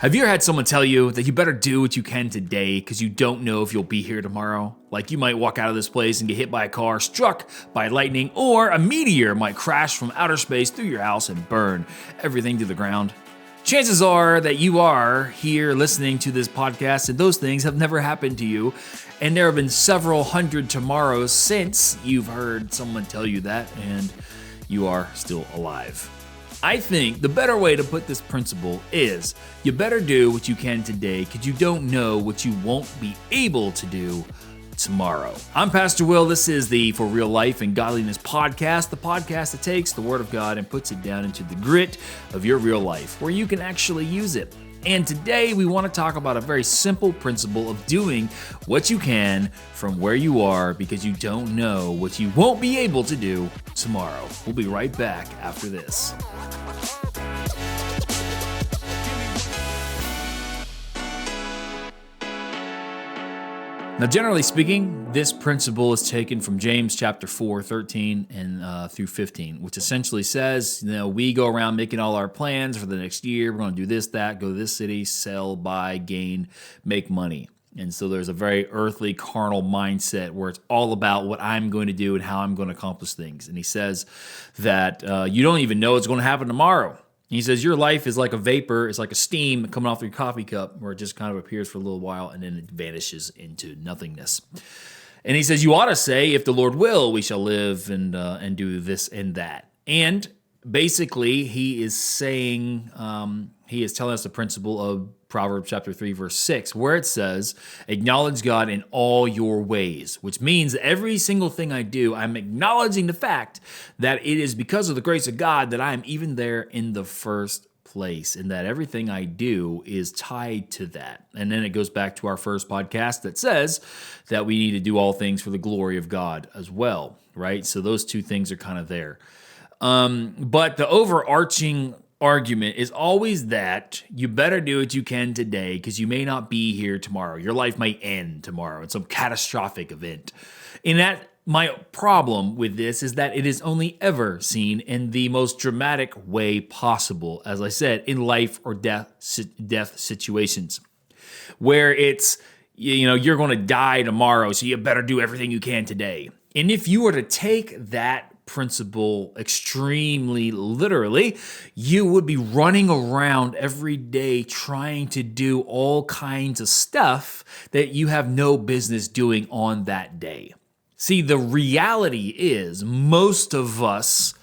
Have you ever had someone tell you that you better do what you can today because you don't know if you'll be here tomorrow? Like you might walk out of this place and get hit by a car, struck by lightning, or a meteor might crash from outer space through your house and burn everything to the ground. Chances are that you are here listening to this podcast and those things have never happened to you. And there have been several hundred tomorrows since you've heard someone tell you that and you are still alive. I think the better way to put this principle is you better do what you can today because you don't know what you won't be able to do tomorrow. I'm Pastor Will. This is the For Real Life and Godliness Podcast, the podcast that takes the Word of God and puts it down into the grit of your real life where you can actually use it. And today we want to talk about a very simple principle of doing what you can from where you are because you don't know what you won't be able to do tomorrow. We'll be right back after this. Now, generally speaking, this principle is taken from James chapter 4, 13 and through 15, which essentially says, we go around making all our plans for the next year. We're going to do this, that, go to this city, sell, buy, gain, make money. And so there's a very earthly, carnal mindset where it's all about what I'm going to do and how I'm going to accomplish things. And he says that you don't even know what's going to happen tomorrow. He says your life is like a vapor, it's like a steam coming off your coffee cup where it just kind of appears for a little while and then it vanishes into nothingness. And he says you ought to say, if the Lord will, we shall live and do this and that. And basically he is saying, he is telling us the principle of Proverbs chapter 3, verse 6, where it says, acknowledge God in all your ways, which means that every single thing I do, I'm acknowledging the fact that it is because of the grace of God that I am even there in the first place, and that everything I do is tied to that. And then it goes back to our first podcast that says that we need to do all things for the glory of God as well, right? So those two things are kind of there. But the overarching argument is always that you better do what you can today because you may not be here tomorrow. Your life might end tomorrow in some catastrophic event. And that my problem with this is that it is only ever seen in the most dramatic way possible, as I said, in life or death situations, where it's, you're going to die tomorrow, so you better do everything you can today. And if you were to take that principle extremely literally, you would be running around every day trying to do all kinds of stuff that you have no business doing on that day. See, the reality is most of us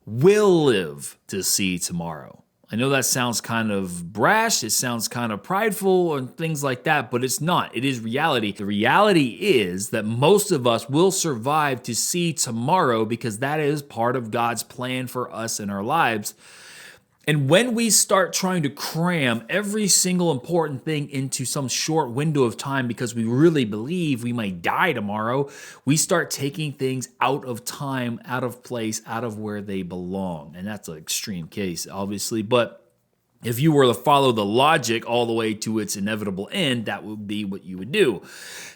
will live to see tomorrow. I know that sounds kind of brash, it sounds kind of prideful and things like that, but it's not. It is reality. The reality is that most of us will survive to see tomorrow because that is part of God's plan for us in our lives. And when we start trying to cram every single important thing into some short window of time because we really believe we might die tomorrow, we start taking things out of time, out of place, out of where they belong. And that's an extreme case, obviously. But if you were to follow the logic all the way to its inevitable end, that would be what you would do.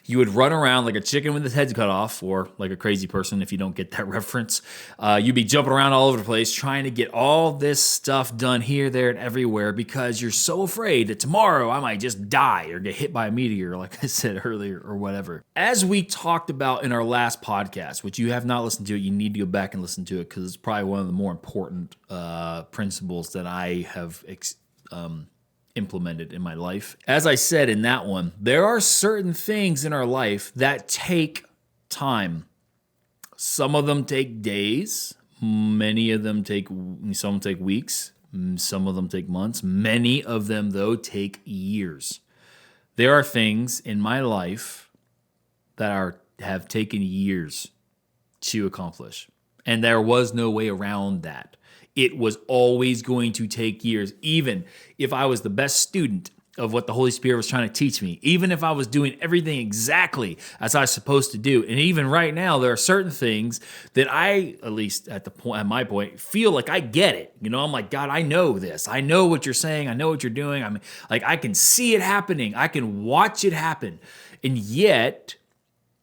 You would run around like a chicken with its head cut off, or like a crazy person if you don't get that reference. You'd be jumping around all over the place trying to get all this stuff done here, there, and everywhere because you're so afraid that tomorrow I might just die or get hit by a meteor, like I said earlier, or whatever. As we talked about in our last podcast, which you have not listened to, you need to go back and listen to it because it's probably one of the more important principles that I have implemented in my life. As I said in that one, there are certain things in our life that take time. Some of them take days. Some take weeks. Some of them take months. Many of them, though, take years. There are things in my life that have taken years to accomplish. And there was no way around that. It was always going to take years, even if I was the best student of what the Holy Spirit was trying to teach me, even if I was doing everything exactly as I was supposed to do. And even right now, there are certain things that I, at least at my point, feel like I get it. I'm like, God, I know this. I know what you're saying. I know what you're doing. I can see it happening. I can watch it happen. And yet,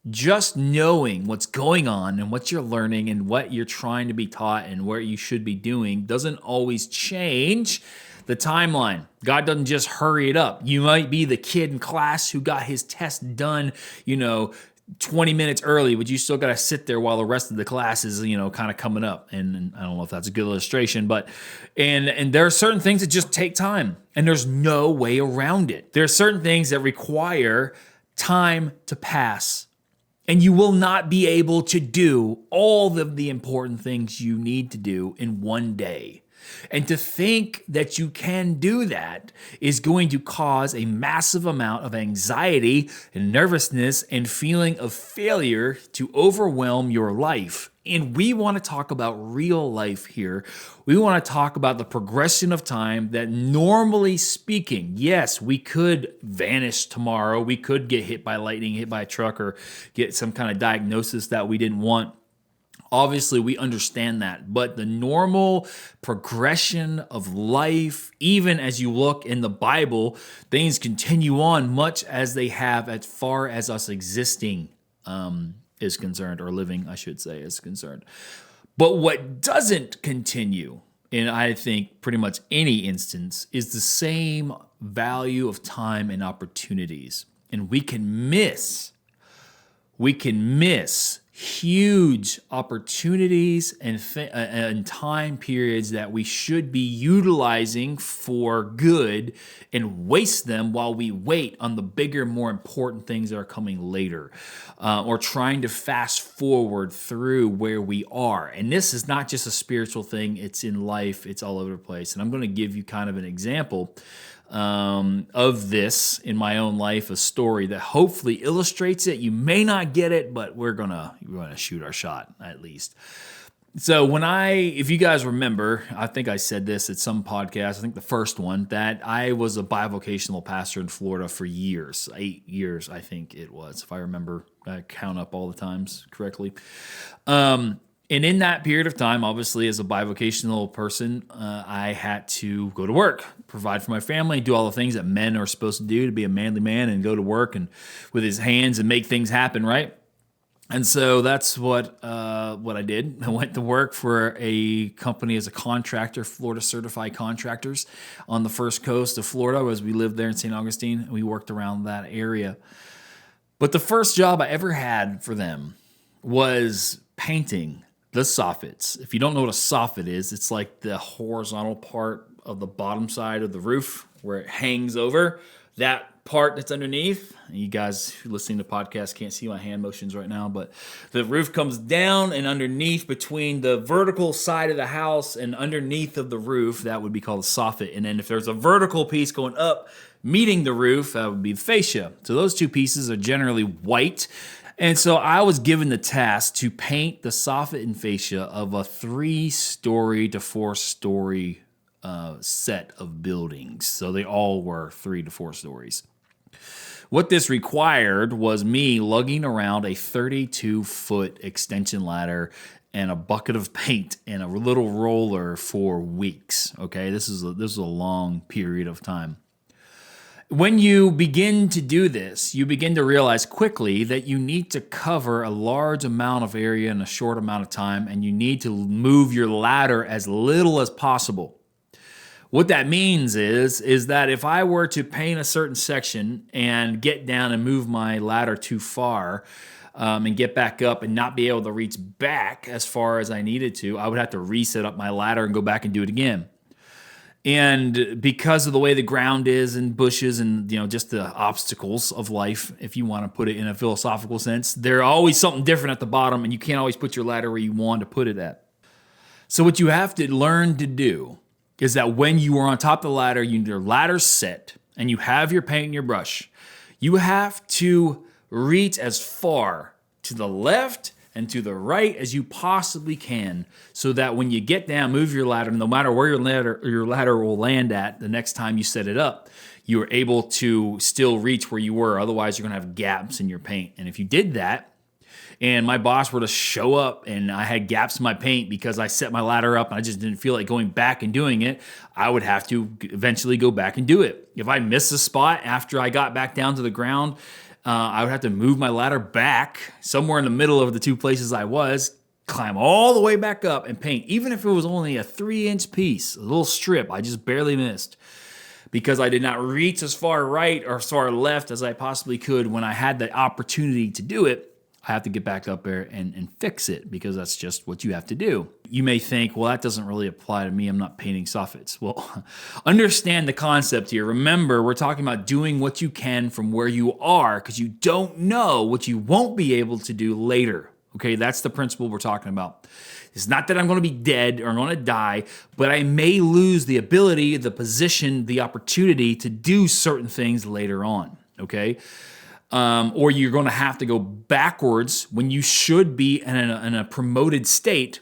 just knowing what's going on and what you're learning and what you're trying to be taught and what you should be doing doesn't always change the timeline. God doesn't just hurry it up. You might be the kid in class who got his test done, 20 minutes early, but you still got to sit there while the rest of the class is, kind of coming up. And I don't know if that's a good illustration, but, and there are certain things that just take time, and there's no way around it. There are certain things that require time to pass, and you will not be able to do all of the important things you need to do in one day. And to think that you can do that is going to cause a massive amount of anxiety and nervousness and feeling of failure to overwhelm your life. And we want to talk about real life here. We want to talk about the progression of time that, normally speaking, yes, we could vanish tomorrow. We could get hit by lightning, hit by a truck, or get some kind of diagnosis that we didn't want. Obviously, we understand that, but the normal progression of life, even as you look in the Bible, things continue on much as they have as far as us existing is concerned, or living, I should say, is concerned. But what doesn't continue, in I think pretty much any instance, is the same value of time and opportunities. And we can miss huge opportunities and time periods that we should be utilizing for good, and waste them while we wait on the bigger, more important things that are coming later, or trying to fast forward through where we are. And this is not just a spiritual thing, it's in life, it's all over the place. And I'm going to give you kind of an example of this in my own life, a story that hopefully illustrates it. You may not get it, but we're gonna shoot our shot at least. So if you guys remember, I think I said this at some podcast, I think the first one, that I was a bivocational pastor in Florida for years, 8 years, I think it was, if I remember, I count up all the times correctly. And in that period of time, obviously, as a bivocational person, I had to go to work, provide for my family, do all the things that men are supposed to do to be a manly man, and go to work and with his hands and make things happen, right? And so that's what I did. I went to work for a company as a contractor, Florida Certified Contractors, on the first coast of Florida, as we lived there in St. Augustine, and we worked around that area. But the first job I ever had for them was painting the soffits. If you don't know what a soffit is, it's like the horizontal part of the bottom side of the roof where it hangs over. That part that's underneath, you guys who listening to podcasts can't see my hand motions right now, but the roof comes down, and underneath, between the vertical side of the house and underneath of the roof, that would be called a soffit. And then if there's a vertical piece going up meeting the roof, that would be the fascia. So those two pieces are generally white. And so I was given the task to paint the soffit and fascia of a 3-story to 4-story set of buildings. So they all were 3 to 4 stories. What this required was me lugging around a 32-foot extension ladder and a bucket of paint and a little roller for weeks. Okay, this is a long period of time. When you begin to do this, you begin to realize quickly that you need to cover a large amount of area in a short amount of time, and you need to move your ladder as little as possible. What that means is that if I were to paint a certain section and get down and move my ladder too far, and get back up and not be able to reach back as far as I needed to, I would have to reset up my ladder and go back and do it again. And because of the way the ground is and bushes and, just the obstacles of life, if you want to put it in a philosophical sense, there's always something different at the bottom, and you can't always put your ladder where you want to put it at. So what you have to learn to do is that when you are on top of the ladder, your ladder's set, and you have your paint and your brush, you have to reach as far to the left and to the right as you possibly can, so that when you get down, move your ladder, no matter where your ladder will land at the next time you set it up, you are able to still reach where you were. Otherwise, you're going to have gaps in your paint. And if you did that, and my boss were to show up and I had gaps in my paint because I set my ladder up and I just didn't feel like going back and doing it, I would have to eventually go back and do it. If I missed a spot after I got back down to the ground, I would have to move my ladder back somewhere in the middle of the two places I was, climb all the way back up and paint, even if it was only a 3-inch piece, a little strip I just barely missed, because I did not reach as far right or as far left as I possibly could when I had the opportunity to do it. I have to get back up there and fix it, because that's just what you have to do. You may think, well, that doesn't really apply to me. I'm not painting soffits. Well, understand the concept here. Remember, we're talking about doing what you can from where you are, because you don't know what you won't be able to do later. Okay, that's the principle we're talking about. It's not that I'm going to be dead or I'm going to die, but I may lose the ability, the position, the opportunity to do certain things later on. Okay. Or you're going to have to go backwards when you should be in a promoted state.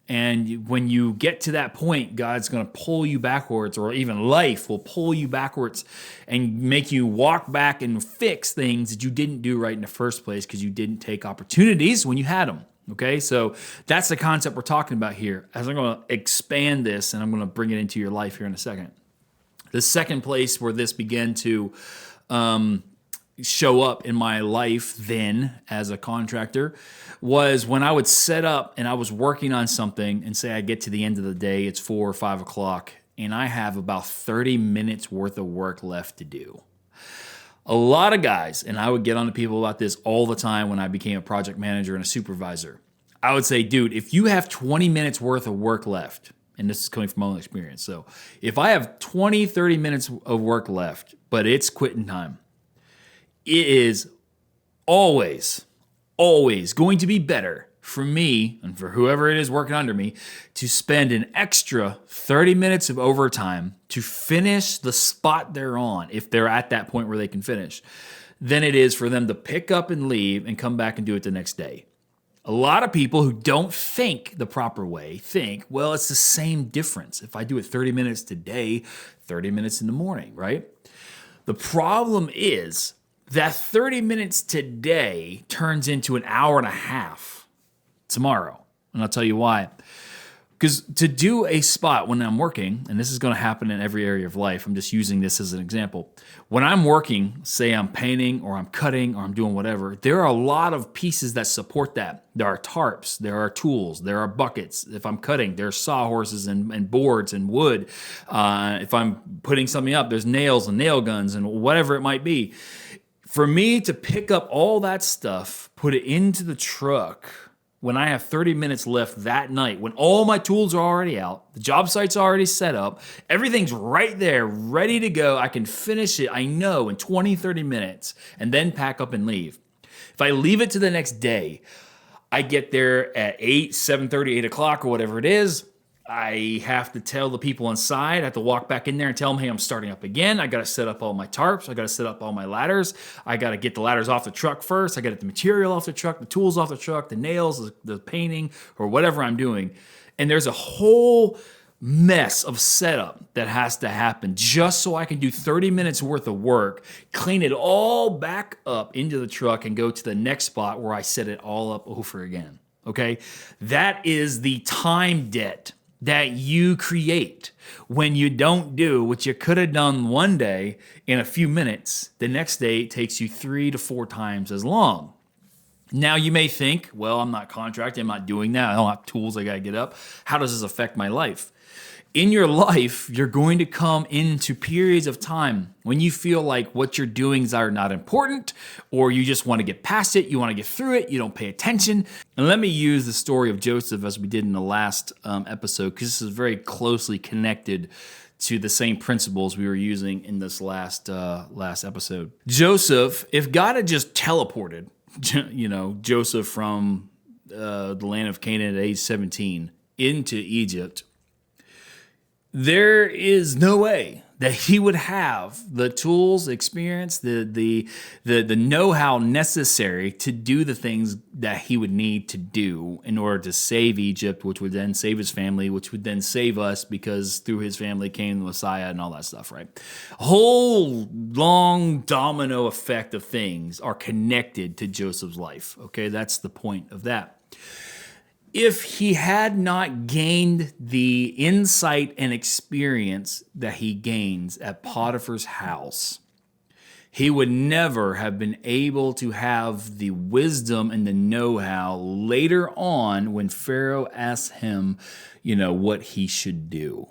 And when you get to that point, God's going to pull you backwards, or even life will pull you backwards and make you walk back and fix things that you didn't do right in the first place because you didn't take opportunities when you had them. Okay, so that's the concept we're talking about here. As I'm going to expand this and I'm going to bring it into your life here in a second. The second place where this began to show up in my life then as a contractor was when I would set up and I was working on something, and say I get to the end of the day, it's 4 or 5 o'clock, and I have about 30 minutes worth of work left to do. A lot of guys, and I would get on to people about this all the time when I became a project manager and a supervisor. I would say, dude, if you have 20 minutes worth of work left, and this is coming from my own experience, so if I have 20, 30 minutes of work left, but it's quitting time, it is always going to be better for me and for whoever it is working under me to spend an extra 30 minutes of overtime to finish the spot they're on, if they're at that point where they can finish, than it is for them to pick up and leave and come back and do it the next day. A lot of people who don't think the proper way think, well, it's the same difference. If I do it 30 minutes today, 30 minutes in the morning, right? The problem is that 30 minutes today turns into an hour and a half tomorrow. And I'll tell you why. Because to do a spot when I'm working, and this is going to happen in every area of life, I'm just using this as an example. When I'm working, say I'm painting or I'm cutting or I'm doing whatever, there are a lot of pieces that support that. There are tarps, there are tools, there are buckets. If I'm cutting, there's sawhorses and boards and wood. If I'm putting something up, there's nails and nail guns and whatever it might be. For me to pick up all that stuff, put it into the truck when I have 30 minutes left that night, when all my tools are already out, the job site's already set up, everything's right there, ready to go, I can finish it, I know, in 20, 30 minutes, and then pack up and leave. If I leave it to the next day, I get there at 8, 7:30, 8 o'clock, or whatever it is, I have to tell the people inside, I have to walk back in there and tell them, hey, I'm starting up again. I got to set up all my tarps. I got to set up all my ladders. I got to get the ladders off the truck first. I got to get the material off the truck, the tools off the truck, the nails, the painting, or whatever I'm doing. And there's a whole mess of setup that has to happen just so I can do 30 minutes worth of work, clean it all back up into the truck, and go to the next spot where I set it all up over again. Okay? That is the time debt that you create when you don't do what you could have done one day in a few minutes. The next day it takes you 3 to 4 times as long. Now you may think, well, I'm not contracting, I'm not doing that, I don't have tools, I got to get up. How does this affect my life? In your life, you're going to come into periods of time when you feel like what you're doing are not important, or you just want to get past it, you want to get through it, you don't pay attention. And let me use the story of Joseph as we did in the last episode, because this is very closely connected to the same principles we were using in this last episode. Joseph, if God had just teleported, Joseph from the land of Canaan at age 17 into Egypt, there is no way that he would have the tools, experience, the know-how necessary to do the things that he would need to do in order to save Egypt, which would then save his family, which would then save us, because through his family came the Messiah and all that stuff, right? A whole long domino effect of things are connected to Joseph's life, okay? That's the point of that. If he had not gained the insight and experience that he gains at Potiphar's house, he would never have been able to have the wisdom and the know-how later on when Pharaoh asked him, what he should do.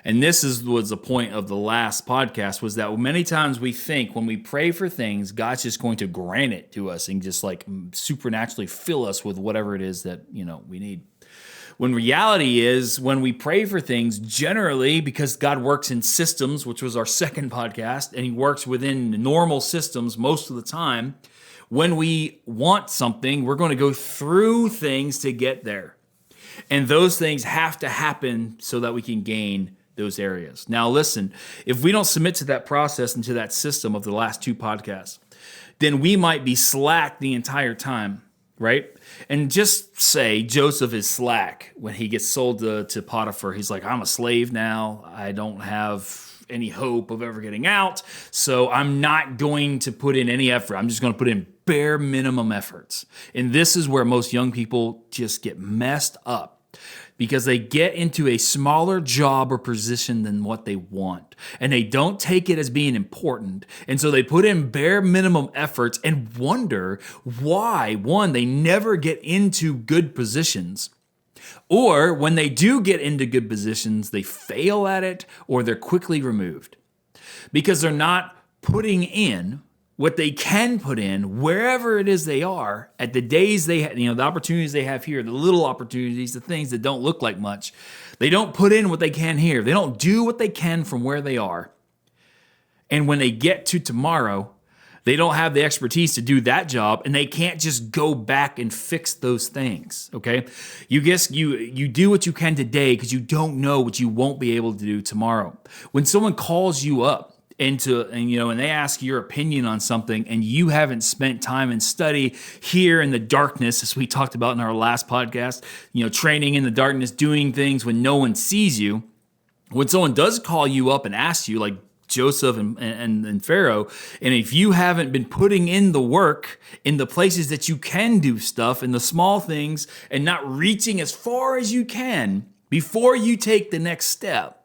And was the point of the last podcast, was that many times we think when we pray for things, God's just going to grant it to us and just like supernaturally fill us with whatever it is that, we need. When reality is, when we pray for things, generally, because God works in systems, which was our second podcast, and he works within normal systems most of the time, when we want something, we're going to go through things to get there. And those things have to happen so that we can gain those areas. Now, listen, if we don't submit to that process and to that system of the last two podcasts, then we might be slack the entire time. Right? And just say Joseph is slack when he gets sold to Potiphar. He's like, I'm a slave now. I don't have any hope of ever getting out. So I'm not going to put in any effort. I'm just going to put in bare minimum efforts. And this is where most young people just get messed up, because they get into a smaller job or position than what they want. And they don't take it as being important. And so they put in bare minimum efforts and wonder why, one, they never get into good positions. Or when they do get into good positions, they fail at it or they're quickly removed. Because they're not putting in what they can put in wherever it is they are at the days they have, the opportunities they have here, the little opportunities, the things that don't look like much. They don't put in what they can here. They don't do what they can from where they are. And when they get to tomorrow, they don't have the expertise to do that job, and they can't just go back and fix those things. Okay. You do what you can today because you don't know what you won't be able to do tomorrow. When someone calls you up, and they ask your opinion on something, and you haven't spent time and study here in the darkness, as we talked about in our last podcast, training in the darkness, doing things when no one sees you. When someone does call you up and ask you, like Joseph and Pharaoh, and if you haven't been putting in the work in the places that you can do stuff, in the small things, and not reaching as far as you can before you take the next step,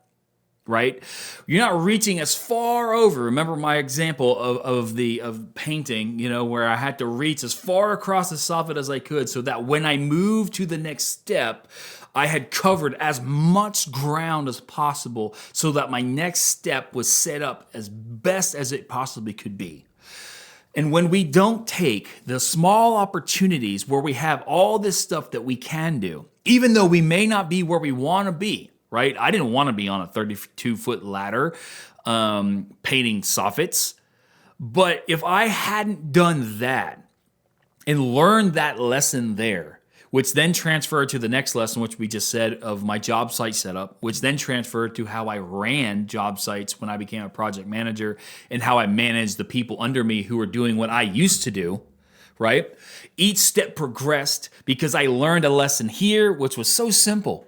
right? You're not reaching as far over. Remember my example of painting, where I had to reach as far across the soffit as I could so that when I moved to the next step, I had covered as much ground as possible so that my next step was set up as best as it possibly could be. And when we don't take the small opportunities where we have all this stuff that we can do, even though we may not be where we want to be, right? I didn't want to be on a 32-foot ladder painting soffits. But if I hadn't done that and learned that lesson there, which then transferred to the next lesson, which we just said of my job site setup, which then transferred to how I ran job sites when I became a project manager and how I managed the people under me who were doing what I used to do, right? Each step progressed because I learned a lesson here, which was so simple.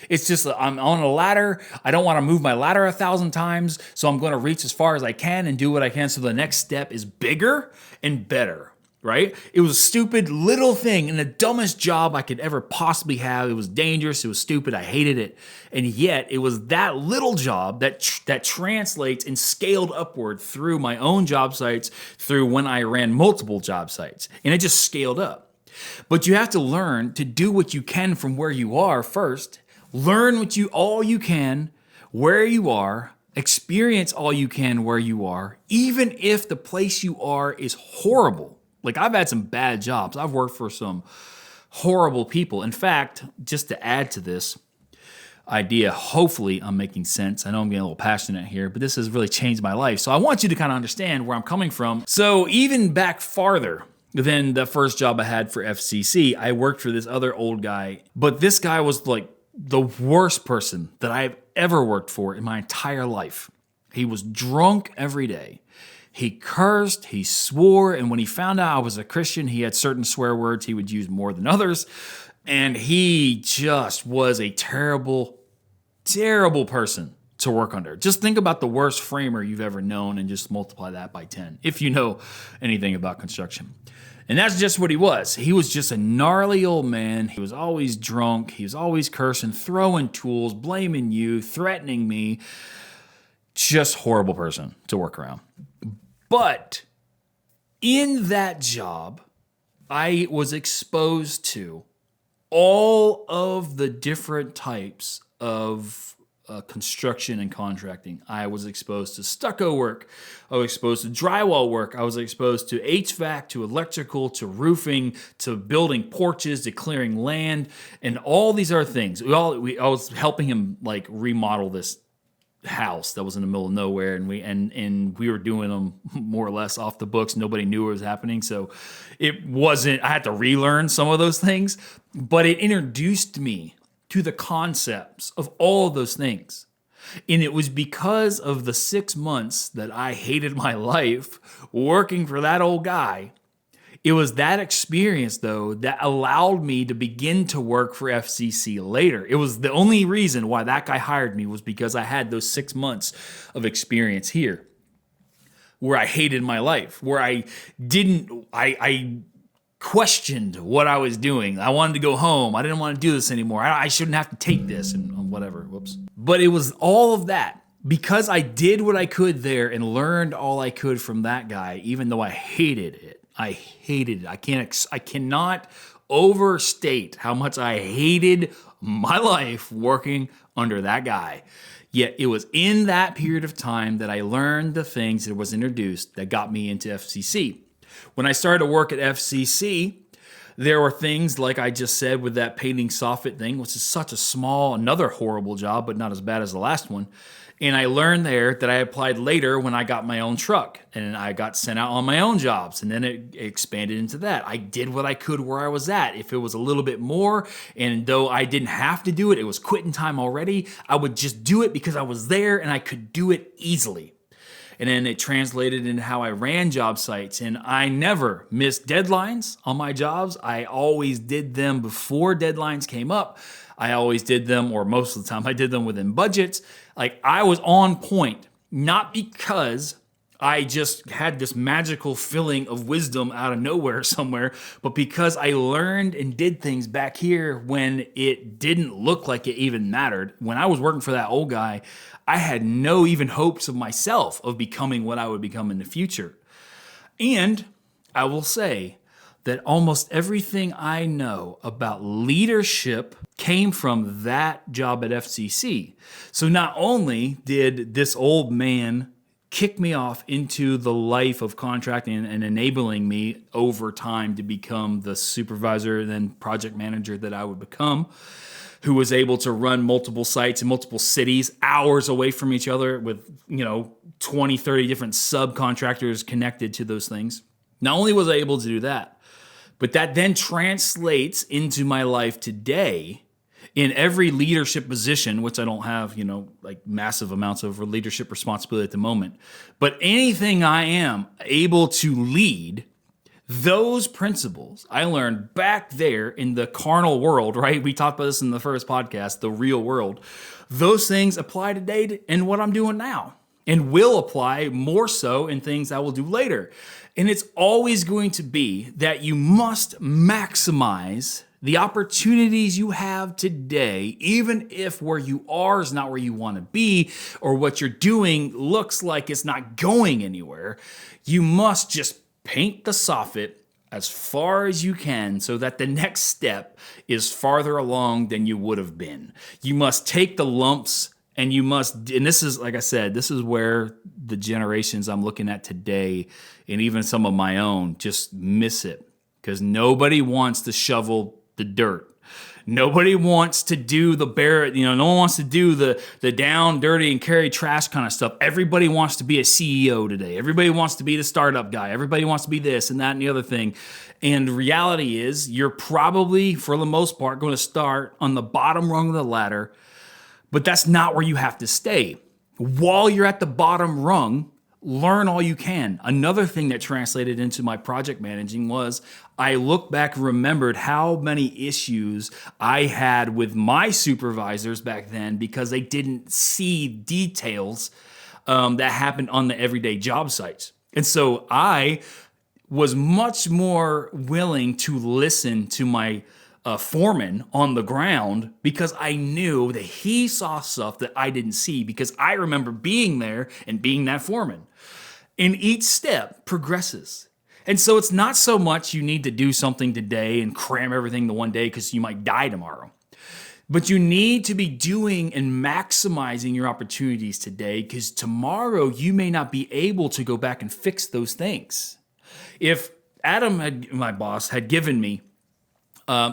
It's just I'm on a ladder. I don't want to move my ladder 1,000 times, so I'm going to reach as far as I can and do what I can so the next step is bigger and better, right? It was a stupid little thing and the dumbest job I could ever possibly have. It was dangerous. It was stupid. I hated it. And yet it was that little job that translates and scaled upward through my own job sites, through when I ran multiple job sites. And it just scaled up. But you have to learn to do what you can from where you are first. Learn all you can where you are, experience all you can where you are, even if the place you are is horrible. Like I've had some bad jobs. I've worked for some horrible people. In fact, just to add to this idea, hopefully I'm making sense. I know I'm getting a little passionate here, but this has really changed my life. So I want you to kind of understand where I'm coming from. So even back farther than the first job I had for FCC, I worked for this other old guy, but this guy was like the worst person that I've ever worked for in my entire life. He was drunk every day. He cursed, he swore, and when he found out I was a Christian, he had certain swear words he would use more than others, and he just was a terrible, terrible person to work under. Just think about the worst framer you've ever known and just multiply that by 10, if you know anything about construction. And that's just what he was. He was just a gnarly old man. He was always drunk. He was always cursing, throwing tools, blaming you, threatening me. Just horrible person to work around. But in that job, I was exposed to all of the different types of construction and contracting. I was exposed to stucco work. I was exposed to drywall work. I was exposed to HVAC, to electrical, to roofing, to building porches, to clearing land, and all these other things. I was helping him like remodel this house that was in the middle of nowhere, and we were doing them more or less off the books. Nobody knew what was happening, so it wasn't. I had to relearn some of those things, but it introduced me to the concepts of all of those things. And it was because of the 6 months that I hated my life working for that old guy. It was that experience, though, that allowed me to begin to work for FCC later. It was the only reason why that guy hired me, was because I had those 6 months of experience here where I hated my life, where I questioned what I was doing. I wanted to go home. I didn't want to do this anymore. I shouldn't have to take this and whatever. Whoops. But it was all of that because I did what I could there and learned all I could from that guy, even though I hated it. I hated it. I cannot overstate how much I hated my life working under that guy. Yet it was in that period of time that I learned the things that was introduced that got me into FCC. When I started to work at FCC, there were things like I just said with that painting soffit thing, which is such a small, another horrible job, but not as bad as the last one. And I learned there that I applied later when I got my own truck and I got sent out on my own jobs. And then it expanded into that. I did what I could where I was at. If it was a little bit more, and though I didn't have to do it, it was quitting time already, I would just do it because I was there and I could do it easily. And then it translated into how I ran job sites. And I never missed deadlines on my jobs. I always did them before deadlines came up. I always did them, or most of the time I did them within budgets. Like I was on point, not because I just had this magical filling of wisdom out of nowhere somewhere, but because I learned and did things back here when it didn't look like it even mattered. When I was working for that old guy, I had no even hopes of myself of becoming what I would become in the future. And I will say that almost everything I know about leadership came from that job at FCC. So not only did this old man kick me off into the life of contracting and enabling me over time to become the supervisor and then project manager that I would become, who was able to run multiple sites in multiple cities, hours away from each other with, 20, 30 different subcontractors connected to those things. Not only was I able to do that, but that then translates into my life today in every leadership position, which I don't have, like massive amounts of leadership responsibility at the moment. But anything I am able to lead, those principles I learned back there in the carnal world, right? We talked about this in the first podcast, the real world. Those things apply today in what I'm doing now and will apply more so in things I will do later. And it's always going to be that you must maximize the opportunities you have today, even if where you are is not where you want to be, or what you're doing looks like it's not going anywhere. You must just paint the soffit as far as you can so that the next step is farther along than you would have been. You must take the lumps and this is, like I said, this is where the generations I'm looking at today and even some of my own just miss it, because nobody wants to shovel the dirt. Nobody wants to do the no one wants to do the down, dirty, and carry trash kind of stuff. Everybody wants to be a CEO today. Everybody wants to be the startup guy. Everybody wants to be this and that and the other thing. And the reality is you're probably, for the most part, going to start on the bottom rung of the ladder, but that's not where you have to stay. While you're at the bottom rung, learn all you can. Another thing that translated into my project managing was I looked back and remembered how many issues I had with my supervisors back then because they didn't see details that happened on the everyday job sites. And so I was much more willing to listen to my foreman on the ground because I knew that he saw stuff that I didn't see because I remember being there and being that foreman. And each step progresses. And so it's not so much you need to do something today and cram everything to one day because you might die tomorrow. But you need to be doing and maximizing your opportunities today because tomorrow you may not be able to go back and fix those things. If Adam, my boss, had given me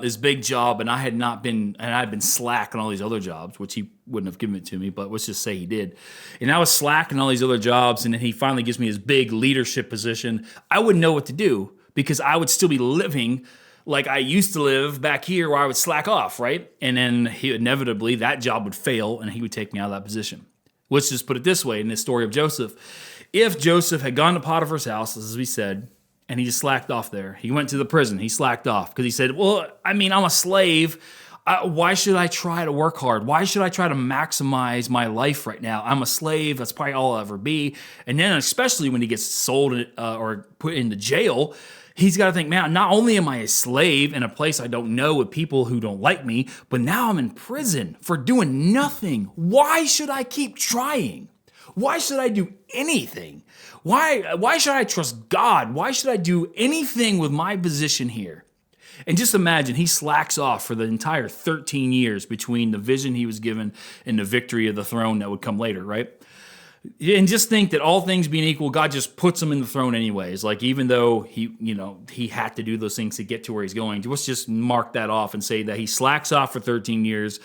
his big job and I'd been slack on all these other jobs, which he wouldn't have given it to me, but let's just say he did. And I was slack on all these other jobs and then he finally gives me his big leadership position. I wouldn't know what to do because I would still be living like I used to live back here where I would slack off, right? And then inevitably that job would fail and he would take me out of that position. Let's just put it this way in this story of Joseph. If Joseph had gone to Potiphar's house, as we said, and he just slacked off there, he went to the prison, he slacked off because he said, well, I'm a slave. Why should I try to work hard? Why should I try to maximize my life right now? I'm a slave. That's probably all I'll ever be. And then especially when he gets sold or put into jail, he's got to think, man, not only am I a slave in a place I don't know with people who don't like me, but now I'm in prison for doing nothing. Why should I keep trying? Why should I do anything? Why should I trust God? Why should I do anything with my position here? And just imagine he slacks off for the entire 13 years between the vision he was given and the victory of the throne that would come later, right? And just think that all things being equal, God just puts him in the throne anyways. Like even though he had to do those things to get to where he's going, let's just mark that off and say that he slacks off for 13 years.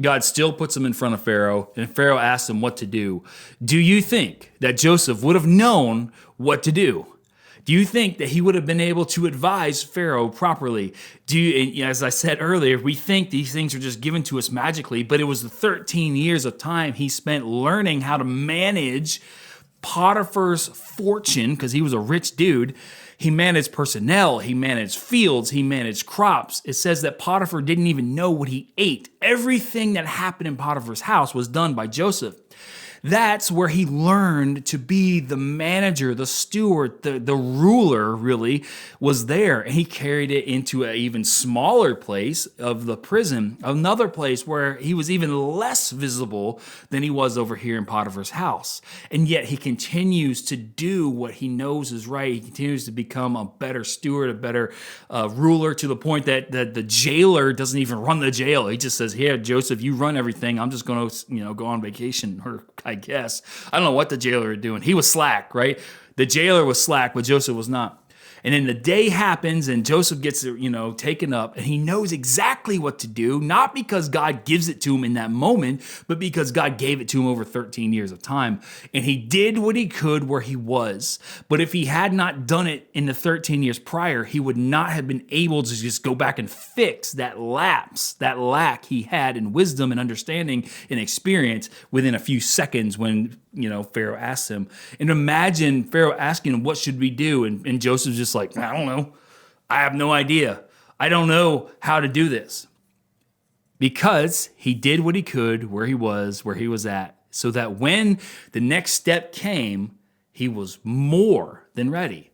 God still puts him in front of Pharaoh, and Pharaoh asks him what to do. Do you think that Joseph would have known what to do? Do you think that he would have been able to advise Pharaoh properly? As I said earlier, we think these things are just given to us magically, but it was the 13 years of time he spent learning how to manage Potiphar's fortune, because he was a rich dude. He managed personnel, he managed fields, he managed crops. It says that Potiphar didn't even know what he ate. Everything that happened in Potiphar's house was done by Joseph. That's where he learned to be the manager, the steward, the ruler really was there. And he carried it into an even smaller place of the prison, another place where he was even less visible than he was over here in Potiphar's house. And yet he continues to do what he knows is right. He continues to become a better steward, a better ruler, to the point that the jailer doesn't even run the jail. He just says, here, Joseph, you run everything. I'm just going to go on vacation, or I guess. I don't know what the jailer was doing. He was slack, right? The jailer was slack, but Joseph was not. And then the day happens and Joseph gets, taken up, and he knows exactly what to do, not because God gives it to him in that moment, but because God gave it to him over 13 years of time. And he did what he could where he was. But if he had not done it in the 13 years prior, he would not have been able to just go back and fix that lapse, that lack he had in wisdom and understanding and experience within a few seconds when Pharaoh asks him. And imagine Pharaoh asking him, what should we do? And Joseph's just like, I don't know. I have no idea. I don't know how to do this. Because he did what he could where he was at, so that when the next step came, he was more than ready.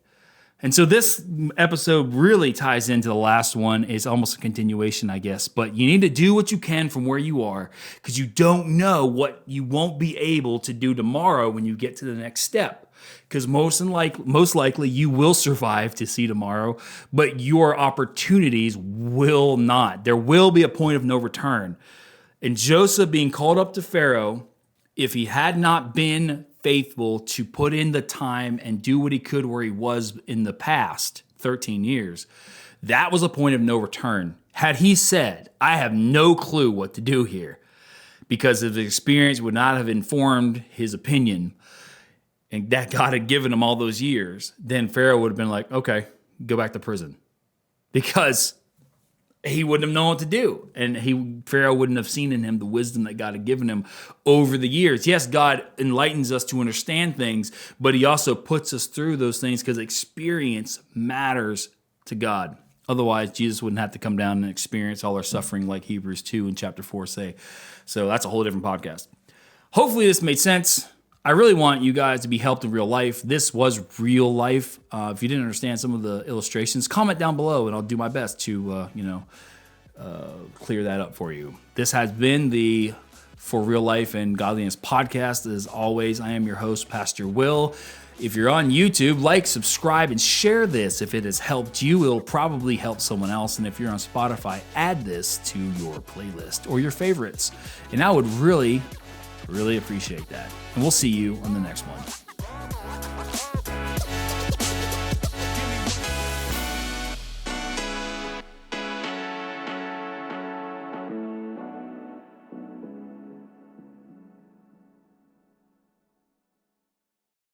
And so this episode really ties into the last one. It's almost a continuation, I guess. But you need to do what you can from where you are, because you don't know what you won't be able to do tomorrow when you get to the next step. Because most likely you will survive to see tomorrow, but your opportunities will not. There will be a point of no return. And Joseph being called up to Pharaoh, if he had not been faithful to put in the time and do what he could where he was in the past 13 years, that was a point of no return. Had he said, I have no clue what to do here, because his experience would not have informed his opinion, and that God had given him all those years, then Pharaoh would have been like, okay, go back to prison, because he wouldn't have known what to do. And Pharaoh wouldn't have seen in him the wisdom that God had given him over the years. Yes, God enlightens us to understand things, but he also puts us through those things because experience matters to God. Otherwise, Jesus wouldn't have to come down and experience all our suffering like Hebrews 2 and chapter 4 say. So that's a whole different podcast. Hopefully this made sense. I really want you guys to be helped in real life. This was real life. If you didn't understand some of the illustrations, comment down below and I'll do my best to, clear that up for you. This has been the For Real Life and Godliness Podcast. As always, I am your host, Pastor Will. If you're on YouTube, like, subscribe, and share this. If it has helped you, it'll probably help someone else. And if you're on Spotify, add this to your playlist or your favorites. And I would really, really appreciate that. And we'll see you on the next one.